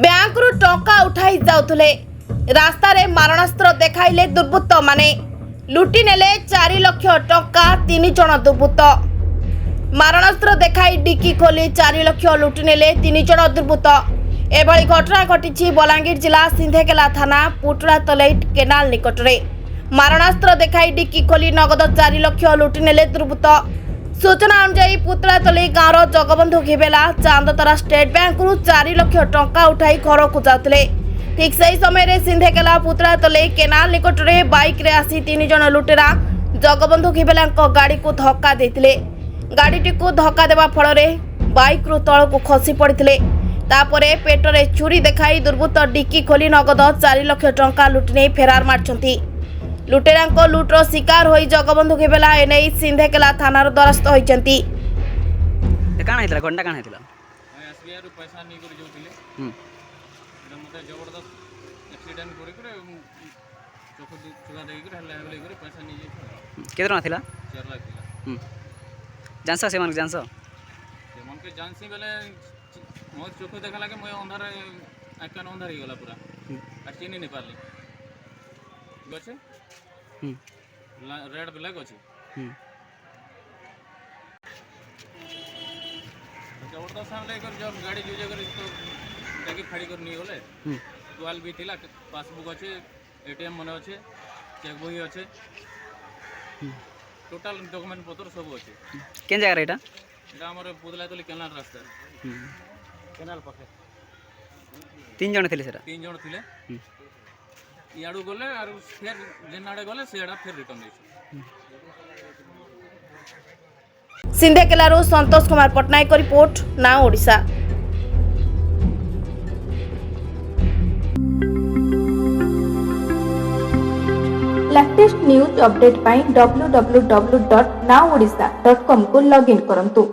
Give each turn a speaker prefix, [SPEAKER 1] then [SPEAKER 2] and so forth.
[SPEAKER 1] ବ୍ୟାଙ୍କରୁ ଟଙ୍କା ଉଠାଇ ଯାଉଥିଲେ। ରାସ୍ତାରେ ମାରଣାସ୍ତ୍ର ଦେଖାଇଲେ ଦୁର୍ବୃତ୍ତ ମାନେ। ଲୁଟି ନେଲେ 4 ଲକ୍ଷ ଟଙ୍କା 3 ଜଣ ଦୁର୍ବୃତ୍ତ। ମାରଣାସ୍ତ୍ର ଦେଖାଇ ଡିକି ଖୋଲି 4 ଲକ୍ଷ ଲୁଟି ନେଲେ 3 ଜଣ ଦୁର୍ବୃତ୍ତ। ଏଭଳି ଘଟଣା ଘଟିଛି ବଲାଙ୍ଗୀର ଜିଲ୍ଲା ସିନ୍ଧେକେଲା ଥାନା ପୁଟୁଳା ତଲେଇଟ କେନାଲ ନିକଟରେ। ମାରଣାସ୍ତ୍ର ଦେଖାଇ ଡିକି ଖୋଲି ନଗଦ 4 ଲକ୍ଷ ଲୁଟି ନେଲେ ଦୁର୍ବୃତ୍ତ। सूचना अनुसार पुतला तले गाँव जगबंधु घिबेला चांदतरा स्टेट बैंक 4 लक्ष टंका उठाई घर को जाते। ठीक से समय सिंधेकेला पुतला तले केनाल निकट में बाइक रे आसी 3 जन लुटेरा जगबंधु घिबेला गाड़ी को धक्का देते। गाड़ीटी को धक्का देवा फल बाइक रु तल को खसी पड़ते। तापरे पेटरे छुरी देखाई दुर्बृत्त डिक्की खोली नगद 4 लक्ष टंका लुटि नहीं फेरार मारछंती। लुटेरा लुट्र शिकार हो जगबंधु घिबेला एने सिंधेकेला थानार द्वारस्थ होइचंती।
[SPEAKER 2] काण हेतला घंटा काण हेतला
[SPEAKER 3] एसबीआई रु पैसा नी करी जोतिले एटा मते जबरदस्त एक्सीडेंट करी करे चोख चुगा देई करे हल्ला हल्ला करे पैसा नी जे
[SPEAKER 2] केतना थिला
[SPEAKER 3] 4 लाख थिला
[SPEAKER 2] जानसा से मन जानसा
[SPEAKER 3] से मन के जानसी बेले मोर चोख देखा लागे मोय अंधार आकान अंधार ही गला पूरा आ चिनी नहीं पारली गछे रेड ब्लैक अच्छे जबरदस्त लेकर जब गाड़ी यूज कर तो जाके फाड़ी कर नहीं गले टुआल भी थिला पासबुक अच्छे एटीएम मन अच्छे चेक बही अच्छे टोटाल डॉक्यूमेंट पत्र सब अच्छे
[SPEAKER 2] केन जगह एटा
[SPEAKER 3] एटा हमर पुदला तली केनाल रास्ता केनाल पाखे
[SPEAKER 2] 3 जण थिले सेटा
[SPEAKER 3] 3 जण थिले याडू गले और फिर जेनाडे गले सेडा फिर रिटर्न देछ।
[SPEAKER 1] सिंधेकेलारू Santosh Kumar Patnaik report now Odisha.
[SPEAKER 4] Latest news update पाई www.nowodisha.com को लॉगिन करंतु।